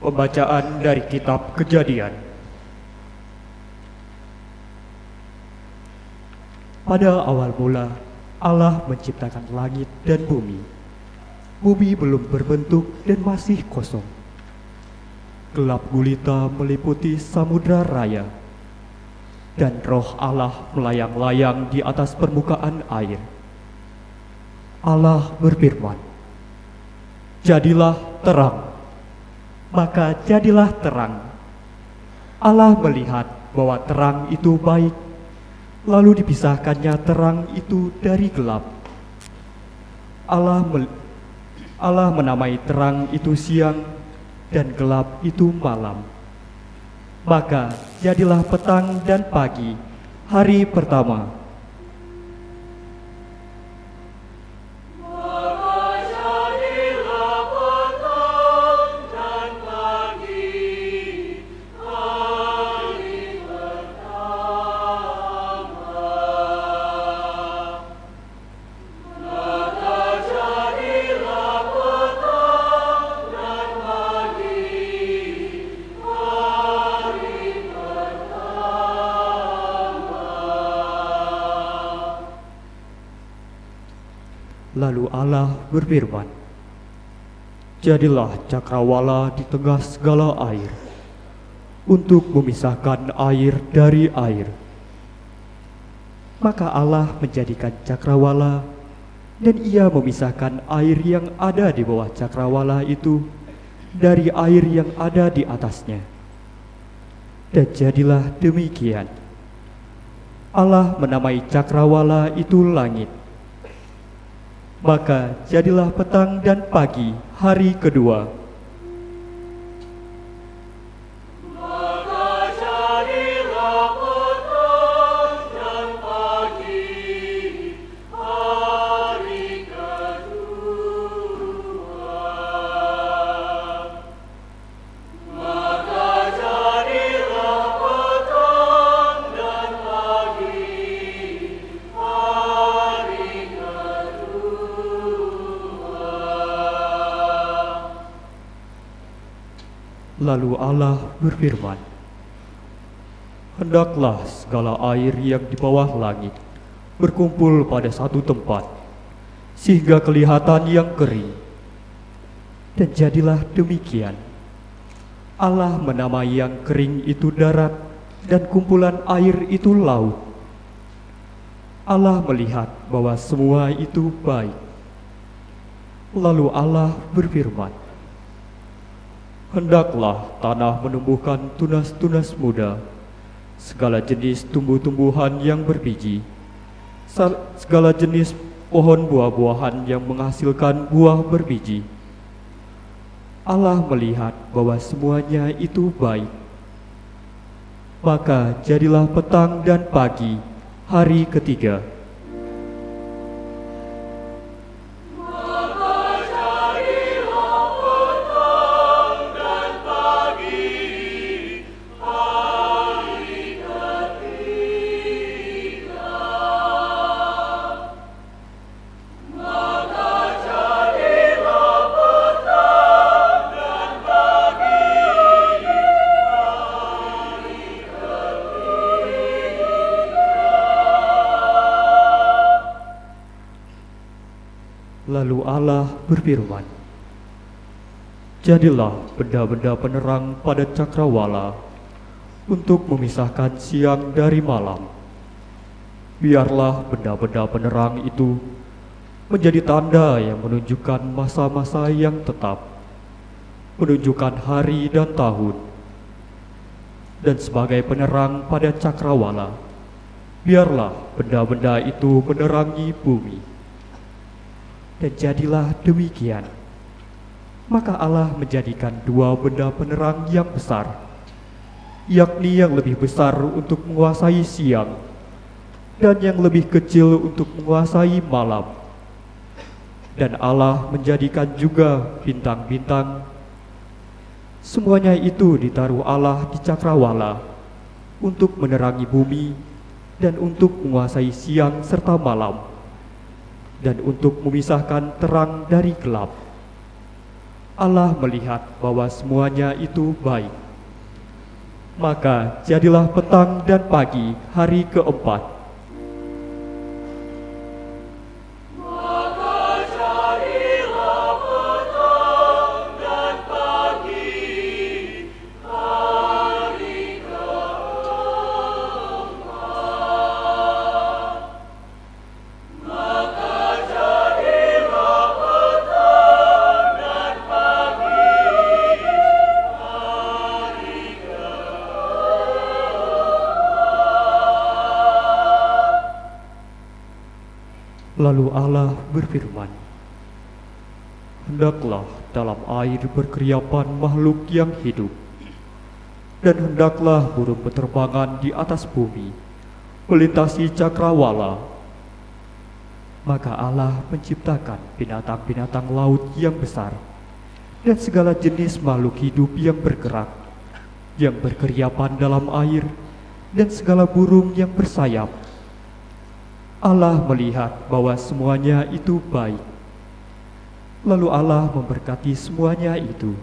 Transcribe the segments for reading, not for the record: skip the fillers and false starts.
Pembacaan dari Kitab Kejadian. Pada awal mula, Allah menciptakan langit dan bumi. Bumi belum berbentuk dan masih kosong. Gelap gulita meliputi samudra raya, dan roh Allah melayang-layang di atas permukaan air. Allah berfirman, "Jadilah terang." Maka jadilah terang. Allah melihat bahwa terang itu baik, lalu dipisahkannya terang itu dari gelap. Allah menamai terang itu siang dan gelap itu malam. Maka jadilah petang dan pagi, hari pertama. Lalu Allah berfirman, "Jadilah cakrawala di tengah segala air, untuk memisahkan air dari air." Maka Allah menjadikan cakrawala, dan Ia memisahkan air yang ada di bawah cakrawala itu dari air yang ada di atasnya. Dan jadilah demikian. Allah menamai cakrawala itu langit. Maka jadilah petang dan pagi, hari kedua. Lalu Allah berfirman, "Hendaklah segala air yang di bawah langit berkumpul pada satu tempat, sehingga kelihatan yang kering." Dan jadilah demikian. Allah menamai yang kering itu darat, dan kumpulan air itu laut. Allah melihat bahwa semua itu baik. Lalu Allah berfirman, "Hendaklah tanah menumbuhkan tunas-tunas muda, segala jenis tumbuh-tumbuhan yang berbiji, segala jenis pohon buah-buahan yang menghasilkan buah berbiji." Allah melihat bahwa semuanya itu baik. Maka jadilah petang dan pagi, hari ketiga. Lalu Allah berfirman, "Jadilah benda-benda penerang pada cakrawala untuk memisahkan siang dari malam. Biarlah benda-benda penerang itu menjadi tanda yang menunjukkan masa-masa yang tetap, menunjukkan hari dan tahun. Dan sebagai penerang pada cakrawala, biarlah benda-benda itu menerangi bumi." Dan jadilah demikian. Maka Allah menjadikan dua benda penerang yang besar, yakni yang lebih besar untuk menguasai siang, dan yang lebih kecil untuk menguasai malam. Dan Allah menjadikan juga bintang-bintang. Semuanya itu ditaruh Allah di cakrawala, untuk menerangi bumi, dan untuk menguasai siang serta malam, dan untuk memisahkan terang dari gelap. Allah melihat bahwa semuanya itu baik. Maka jadilah petang dan pagi hari keempat. Lalu Allah berfirman, "Hendaklah dalam air berkeriapan makhluk yang hidup, dan hendaklah burung berterbangan di atas bumi, melintasi cakrawala." Maka Allah menciptakan binatang-binatang laut yang besar, dan segala jenis makhluk hidup yang bergerak, yang berkeriapan dalam air, dan segala burung yang bersayap. Allah melihat bahwa semuanya itu baik. Lalu Allah memberkati semuanya itu.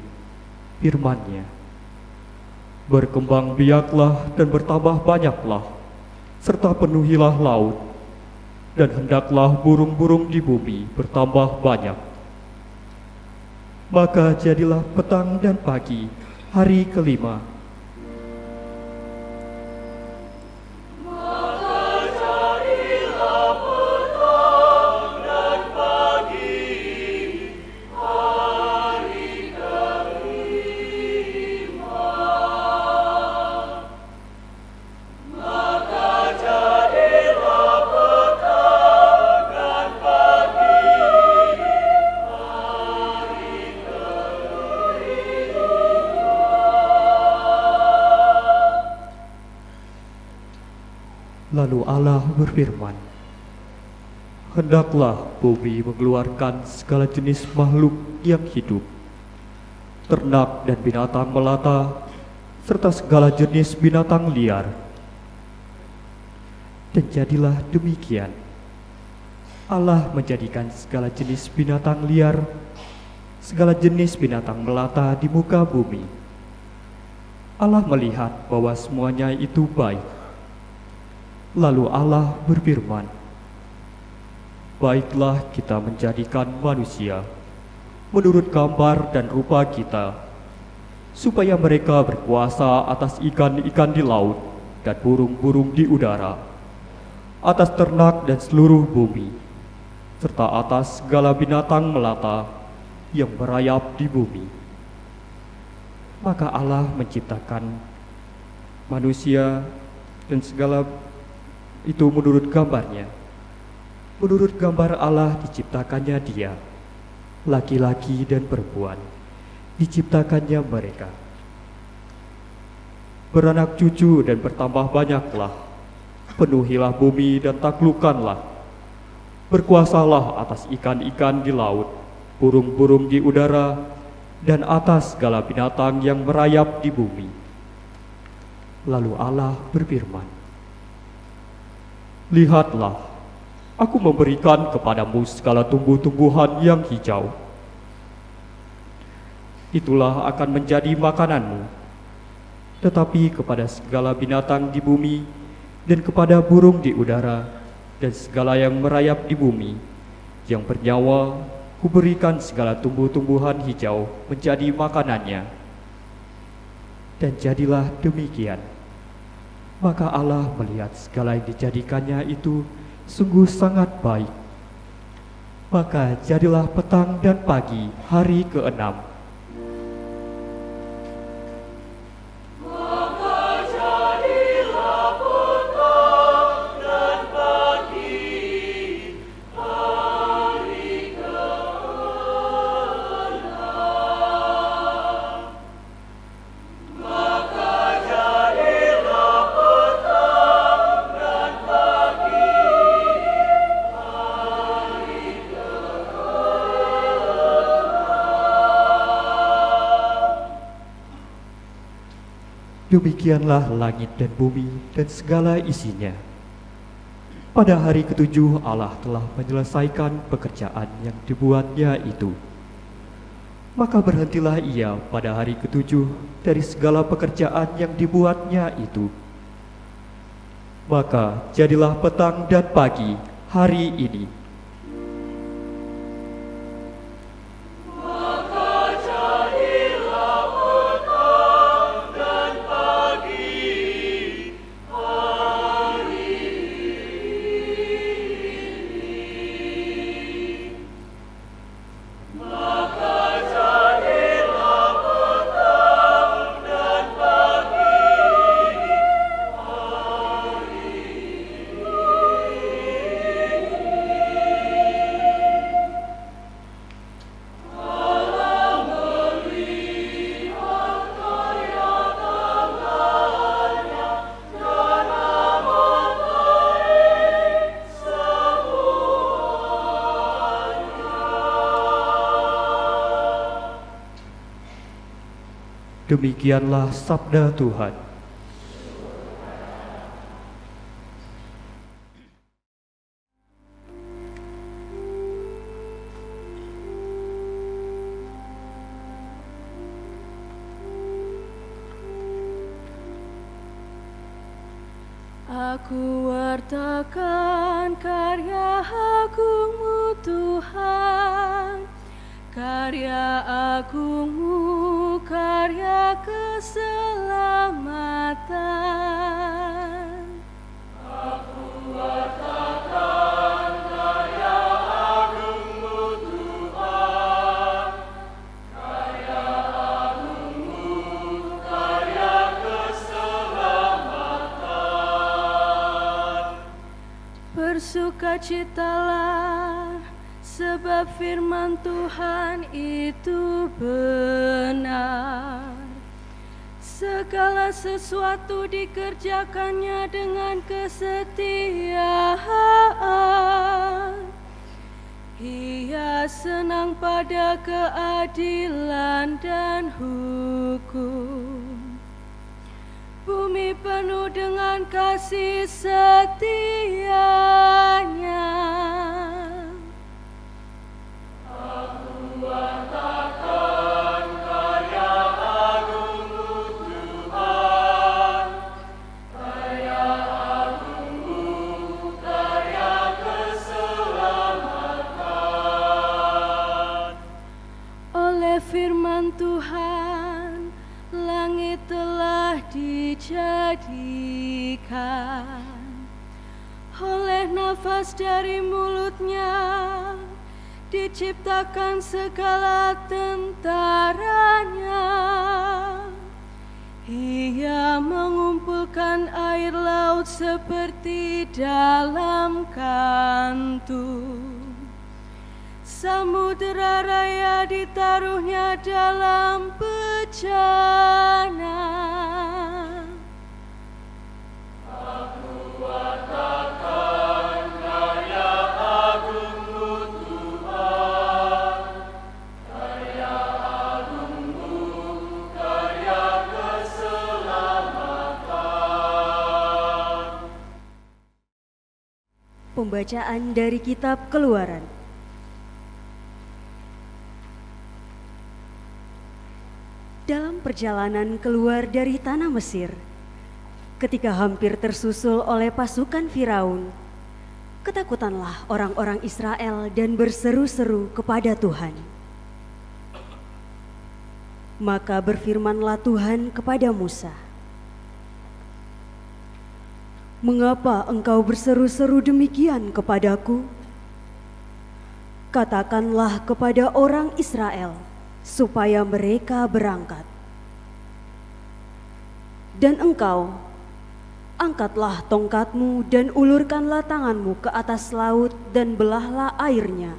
Firman-Nya, "Berkembang biaklah dan bertambah banyaklah, serta penuhilah laut, dan hendaklah burung-burung di bumi bertambah banyak." Maka jadilah petang dan pagi hari kelima. Lalu Allah berfirman, "Hendaklah bumi mengeluarkan segala jenis makhluk yang hidup, ternak dan binatang melata, serta segala jenis binatang liar." Dan jadilah demikian. Allah menjadikan segala jenis binatang liar, segala jenis binatang melata di muka bumi. Allah melihat bahwa semuanya itu baik. Lalu Allah berfirman, "Baiklah kita menjadikan manusia menurut gambar dan rupa kita, supaya mereka berkuasa atas ikan-ikan di laut dan burung-burung di udara, atas ternak dan seluruh bumi, serta atas segala binatang melata yang merayap di bumi." Maka Allah menciptakan manusia dan segala itu menurut gambarnya. Menurut gambar Allah diciptakannya dia, laki-laki dan perempuan diciptakannya mereka. Beranak cucu dan bertambah banyaklah, penuhilah bumi dan taklukkanlah, berkuasalah atas ikan-ikan di laut, burung-burung di udara, dan atas segala binatang yang merayap di bumi. Lalu Allah berfirman, "Lihatlah, aku memberikan kepadamu segala tumbuh-tumbuhan yang hijau. Itulah akan menjadi makananmu. Tetapi kepada segala binatang di bumi, dan kepada burung di udara, dan segala yang merayap di bumi, yang bernyawa, kuberikan segala tumbuh-tumbuhan hijau menjadi makanannya." Dan jadilah demikian. Maka Allah melihat segala yang dijadikannya itu sungguh sangat baik. Maka jadilah petang dan pagi hari ke-6. Demikianlah langit dan bumi dan segala isinya. Pada hari ke-7 Allah telah menyelesaikan pekerjaan yang dibuatnya itu. Maka berhentilah ia pada hari ketujuh dari segala pekerjaan yang dibuatnya itu. Maka jadilah petang dan pagi hari ini. Demikianlah sabda Tuhan. Aku wartakan karya agungmu Tuhan, karya agungmu, karya keselamatan. Aku wartakan karya agungmu Tuhan, karya agungmu, karya keselamatan. Bersukacitalah, sebab firman Tuhan itu benar. Segala sesuatu dikerjakannya dengan kesetiaan. Ia senang pada keadilan dan hukum. Bumi penuh dengan kasih setianya. Aku wartakan karya agungmu Tuhan, karya agungmu, karya keselamatan. Oleh firman Tuhan, langit telah dijadikan. Oleh nafas dari mulutnya diciptakan segala tentaranya. Ia mengumpulkan air laut seperti dalam kantung. Samudera raya ditaruhnya dalam bejana. Aku wartakan karya agungmu Tuhan, karya agungmu, karya keselamatan. Pembacaan dari Kitab Keluaran. Dalam perjalanan keluar dari tanah Mesir, ketika hampir tersusul oleh pasukan Firaun, ketakutanlah orang-orang Israel dan berseru-seru kepada Tuhan. Maka berfirmanlah Tuhan kepada Musa, "Mengapa engkau berseru-seru demikian kepadaku? Katakanlah kepada orang Israel, supaya mereka berangkat. Dan engkau, angkatlah tongkatmu dan ulurkanlah tanganmu ke atas laut dan belahlah airnya,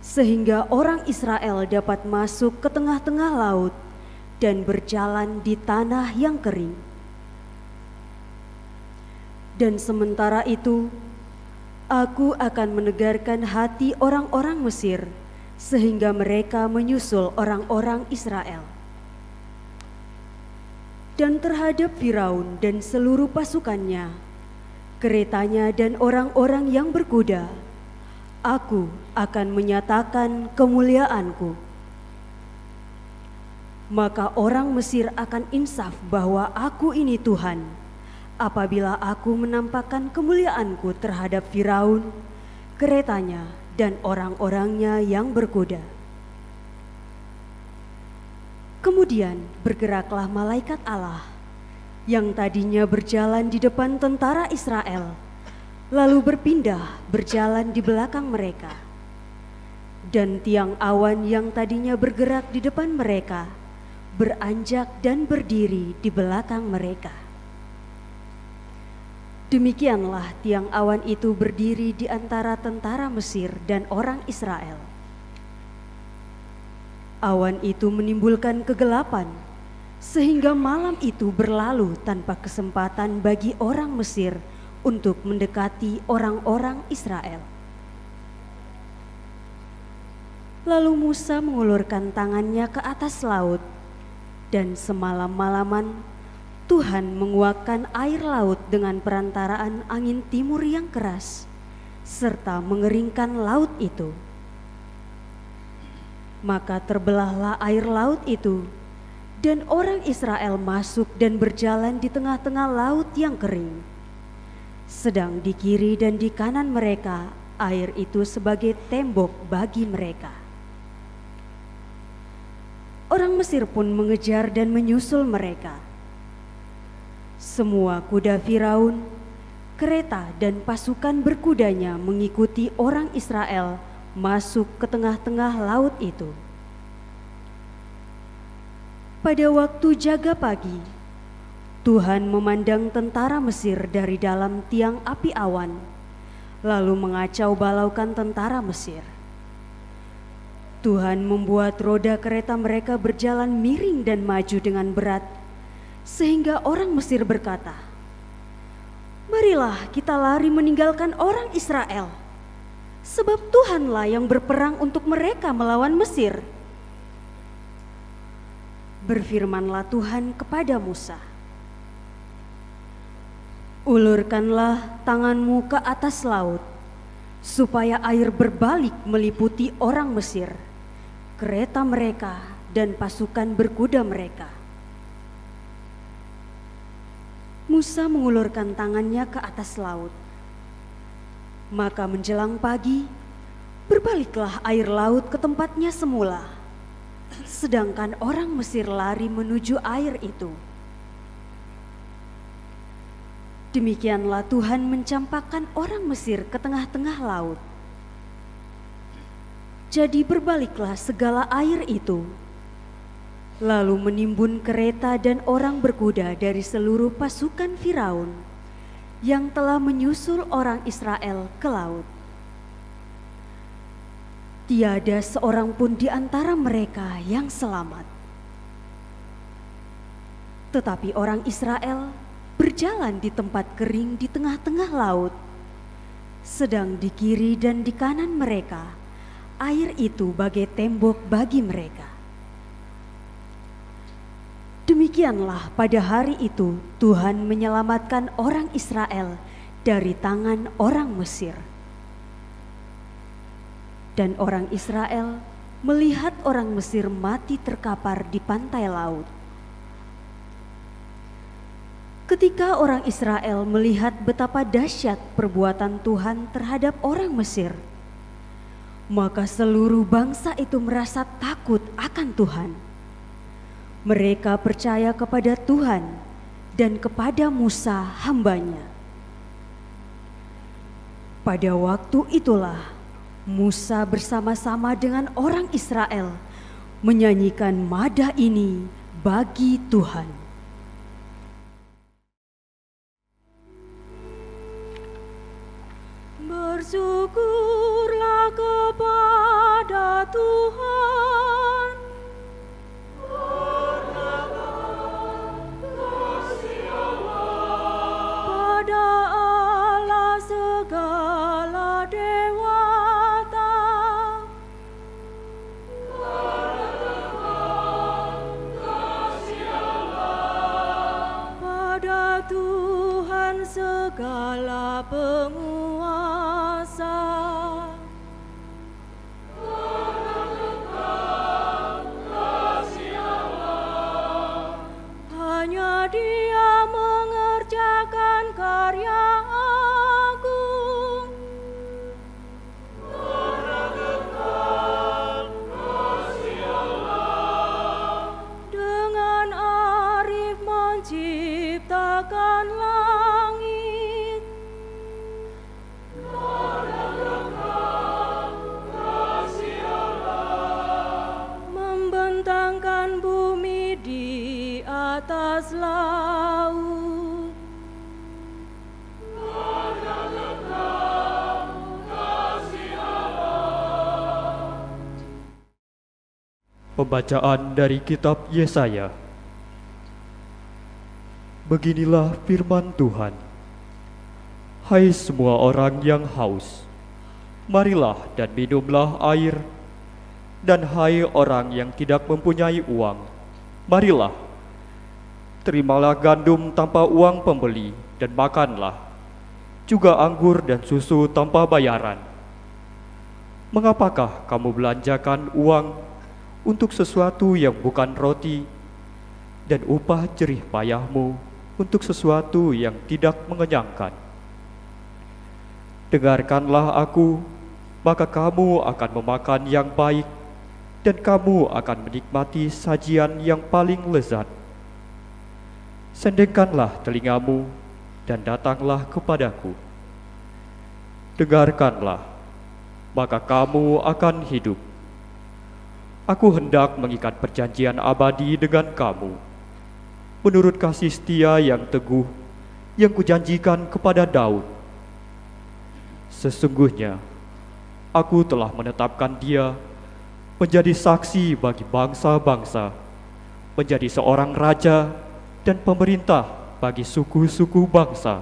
sehingga orang Israel dapat masuk ke tengah-tengah laut dan berjalan di tanah yang kering. Dan sementara itu, aku akan menegarkan hati orang-orang Mesir, sehingga mereka menyusul orang-orang Israel. Dan terhadap Firaun dan seluruh pasukannya, keretanya dan orang-orang yang berkuda, aku akan menyatakan kemuliaanku. maka orang Mesir akan insaf bahwa aku ini Tuhan, apabila aku menampakkan kemuliaanku terhadap Firaun, keretanya, dan orang-orangnya yang berkuda. Kemudian bergeraklah malaikat Allah, yang tadinya berjalan di depan tentara Israel, lalu berpindah berjalan di belakang mereka. Dan tiang awan yang tadinya bergerak di depan mereka, beranjak dan berdiri di belakang mereka. Demikianlah tiang awan itu berdiri di antara tentara Mesir dan orang Israel. Awan itu menimbulkan kegelapan, sehingga malam itu berlalu tanpa kesempatan bagi orang Mesir untuk mendekati orang-orang Israel. Lalu Musa mengulurkan tangannya ke atas laut, dan semalam-malaman Tuhan menguakkan air laut dengan perantaraan angin timur yang keras, serta mengeringkan laut itu. Maka terbelahlah air laut itu, dan orang Israel masuk dan berjalan di tengah-tengah laut yang kering. Sedang di kiri dan di kanan mereka, air itu sebagai tembok bagi mereka. Orang Mesir pun mengejar dan menyusul mereka. Semua kuda Firaun, kereta dan pasukan berkudanya mengikuti orang Israel masuk ke tengah-tengah laut itu. Pada waktu jaga pagi, Tuhan memandang tentara Mesir dari dalam tiang api awan, lalu mengacau balaukan tentara Mesir. Tuhan membuat roda kereta mereka berjalan miring dan maju dengan berat, sehingga orang Mesir berkata, "Marilah kita lari meninggalkan orang Israel, sebab Tuhanlah yang berperang untuk mereka melawan Mesir." Berfirmanlah Tuhan kepada Musa, "Ulurkanlah tanganmu ke atas laut, supaya air berbalik meliputi orang Mesir, kereta mereka dan pasukan berkuda mereka." Musa mengulurkan tangannya ke atas laut. Maka menjelang pagi, berbaliklah air laut ke tempatnya semula, sedangkan orang Mesir lari menuju air itu. Demikianlah Tuhan mencampakkan orang Mesir ke tengah-tengah laut. Jadi berbaliklah segala air itu, lalu menimbun kereta dan orang berkuda dari seluruh pasukan Firaun yang telah menyusul orang Israel ke laut. Tiada seorang pun di antara mereka yang selamat. Tetapi orang Israel berjalan di tempat kering di tengah-tengah laut, sedang di kiri dan di kanan mereka air itu bagai tembok bagi mereka. Demikianlah pada hari itu Tuhan menyelamatkan orang Israel dari tangan orang Mesir. Dan orang Israel melihat orang Mesir mati terkapar di pantai laut. Ketika orang Israel melihat betapa dahsyat perbuatan Tuhan terhadap orang Mesir, maka seluruh bangsa itu merasa takut akan Tuhan. Mereka percaya kepada Tuhan dan kepada Musa hambanya. Pada waktu itulah Musa bersama-sama dengan orang Israel menyanyikan madah ini bagi Tuhan. Bersyukurlah kepada Tuhan, pada Allah segala dewata, pada Tuhan segala penguasa. atas laut. Pembacaan dari kitab Yesaya. Beginilah firman Tuhan. Hai semua orang yang haus, marilah dan minumlah air. Dan hai orang yang tidak mempunyai uang, marilah, terimalah gandum tanpa uang pembeli dan makanlah, juga anggur dan susu tanpa bayaran. Mengapakah kamu belanjakan uang untuk sesuatu yang bukan roti, dan upah jerih payahmu untuk sesuatu yang tidak mengenyangkan? Dengarkanlah aku, maka kamu akan memakan yang baik, dan kamu akan menikmati sajian yang paling lezat. Sendengkanlah telingamu, dan datanglah kepadaku. Dengarkanlah, maka kamu akan hidup. Aku hendak mengikat perjanjian abadi dengan kamu, menurut kasih setia yang teguh yang kujanjikan kepada Daud. Sesungguhnya, aku telah menetapkan dia menjadi saksi bagi bangsa-bangsa, menjadi seorang raja dan pemerintah bagi suku-suku bangsa.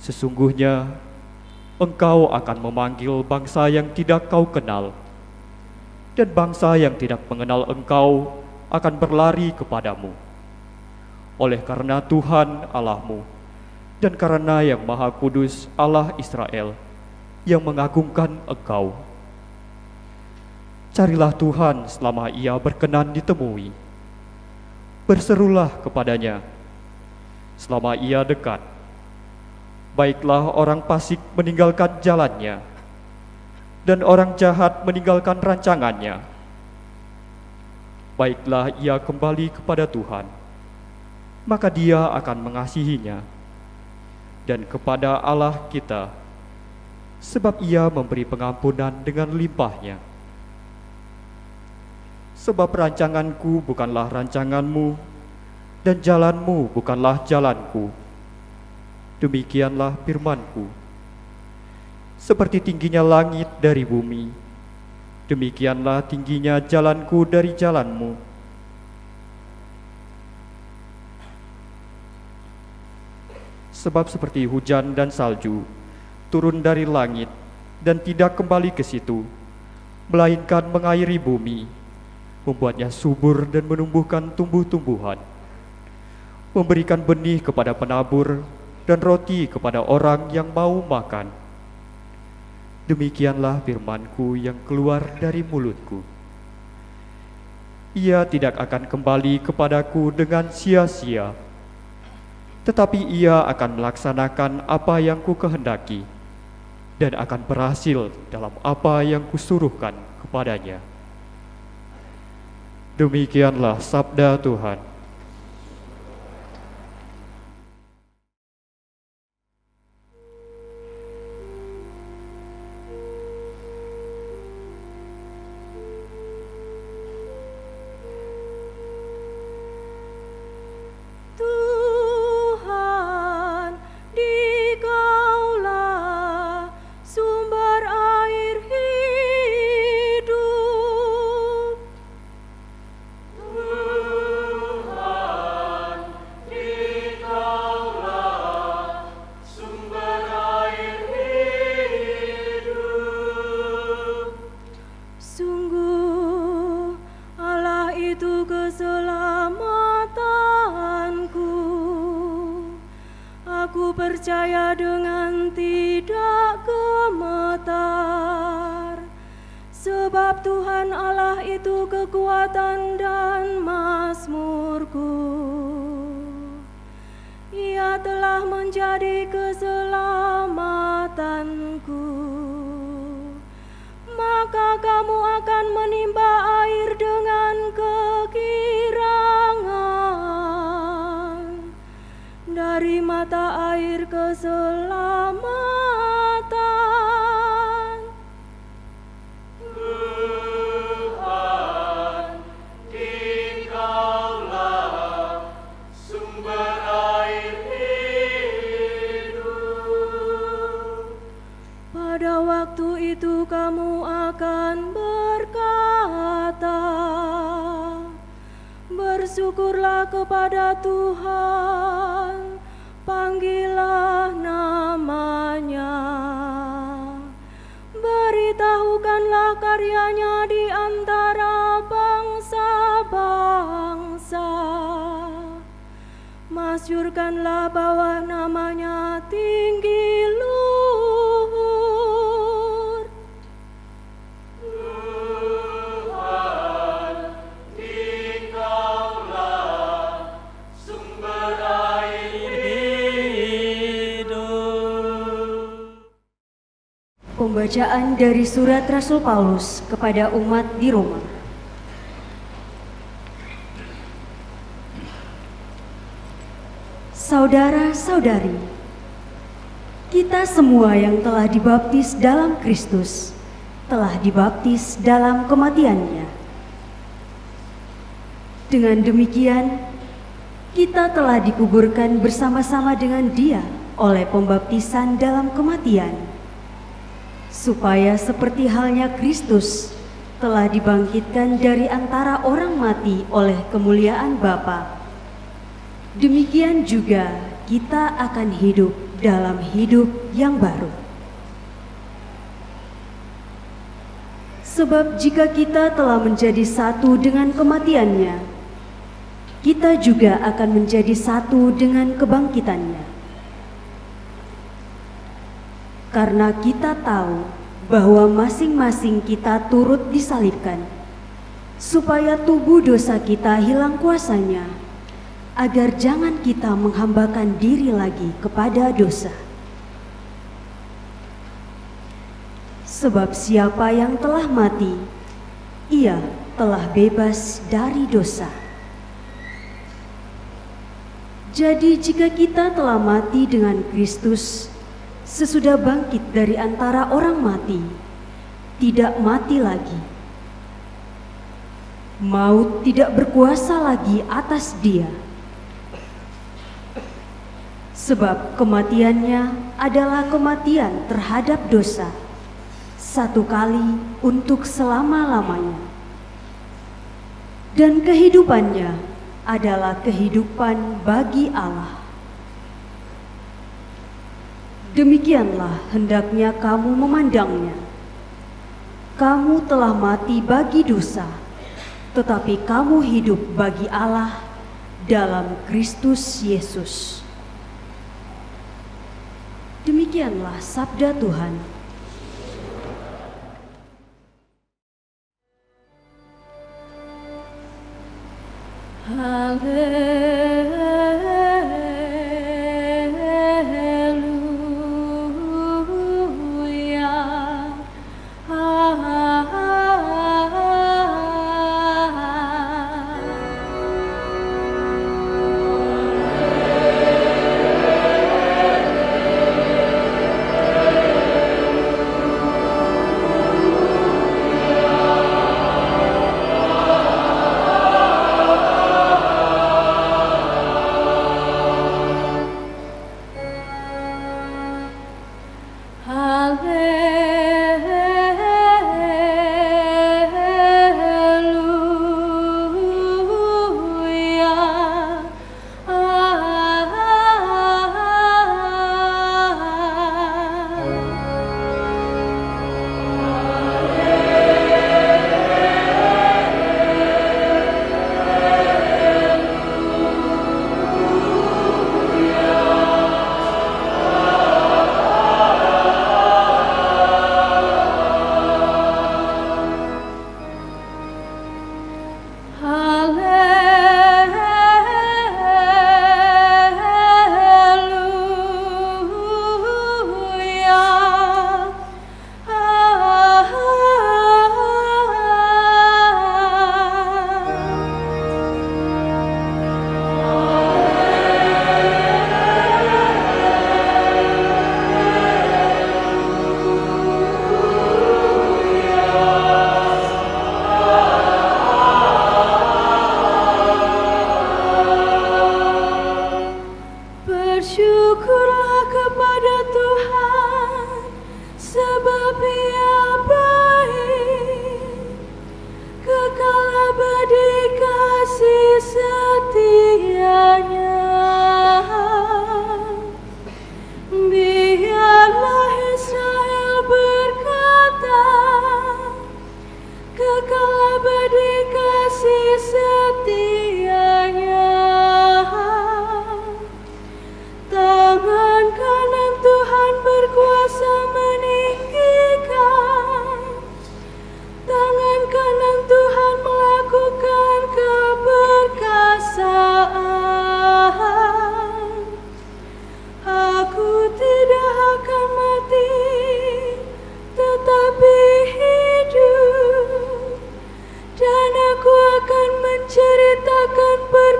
Sesungguhnya, engkau akan memanggil bangsa yang tidak kau kenal, dan bangsa yang tidak mengenal engkau akan berlari kepadamu. Oleh karena Tuhan Allahmu, dan karena yang Maha Kudus Allah Israel, yang mengagungkan engkau. Carilah Tuhan selama ia berkenan ditemui. Berserulah kepadanya selama ia dekat. Baiklah orang fasik meninggalkan jalannya, dan orang jahat meninggalkan rancangannya. Baiklah ia kembali kepada Tuhan, maka dia akan mengasihinya, dan kepada Allah kita, sebab ia memberi pengampunan dengan limpahnya. Sebab rancanganku bukanlah rancanganmu, dan jalanmu bukanlah jalanku. Demikianlah firmanku. Seperti tingginya langit dari bumi, demikianlah tingginya jalanku dari jalanmu. Sebab seperti hujan dan salju turun dari langit dan tidak kembali ke situ, melainkan mengairi bumi, membuatnya subur dan menumbuhkan tumbuh-tumbuhan, memberikan benih kepada penabur dan roti kepada orang yang mau makan. Demikianlah firmanku yang keluar dari mulutku. Ia tidak akan kembali kepadaku dengan sia-sia, tetapi ia akan melaksanakan apa yang kukehendaki, dan akan berhasil dalam apa yang kusuruhkan kepadanya. Demikianlah sabda Tuhan. Tuhan, Dikaulah sumber air hidup. Tuhan, Dikaulah sumber air hidup. Sungguh Allah itu keselamatanku. Aku percaya dengan tidak gemetar, sebab Tuhan Allah itu kekuatan dan mazmurku. Ia telah menjadi keselamatanku. Maka kamu akan menimba air dengan kegirangan dari mata air keselamatan. Tuhan, Dikaulah bersyukurlah kepada Tuhan, panggillah namanya. Beritahukanlah karyanya di antara bangsa-bangsa. Masyurkanlah bahwa namanya tinggi luhur. Tuhan, Dikaulah sumber air hidup. Pembacaan dari surat Rasul Paulus kepada umat di Roma. Saudara-saudari, kita semua yang telah dibaptis dalam Kristus, telah dibaptis dalam kematian-Nya. Dengan demikian, kita telah dikuburkan bersama-sama dengan Dia oleh pembaptisan dalam kematian, supaya seperti halnya Kristus telah dibangkitkan dari antara orang mati oleh kemuliaan Bapa, demikian juga kita akan hidup dalam hidup yang baru. Sebab jika kita telah menjadi satu dengan kematian-Nya, kita juga akan menjadi satu dengan kebangkitan-Nya. Karena kita tahu bahwa masing-masing kita turut disalibkan, supaya tubuh dosa kita hilang kuasanya, agar jangan kita menghambakan diri lagi kepada dosa. Sebab siapa yang telah mati, ia telah bebas dari dosa. Jadi jika kita telah mati dengan Kristus, sesudah bangkit dari antara orang mati, tidak mati lagi. Maut tidak berkuasa lagi atas Dia. Sebab kematiannya adalah kematian terhadap dosa, satu kali untuk selama-lamanya. Dan kehidupannya adalah kehidupan bagi Allah. Demikianlah hendaknya kamu memandangnya. Kamu telah mati bagi dosa, tetapi kamu hidup bagi Allah dalam Kristus Yesus. Demikianlah sabda Tuhan. Haleluya.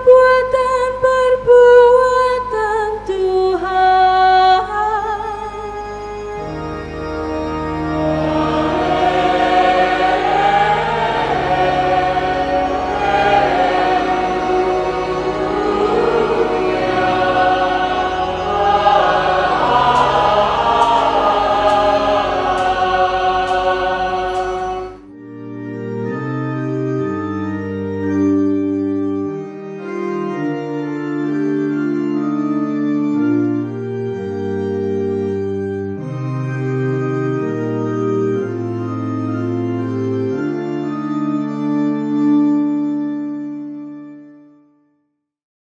perbuatan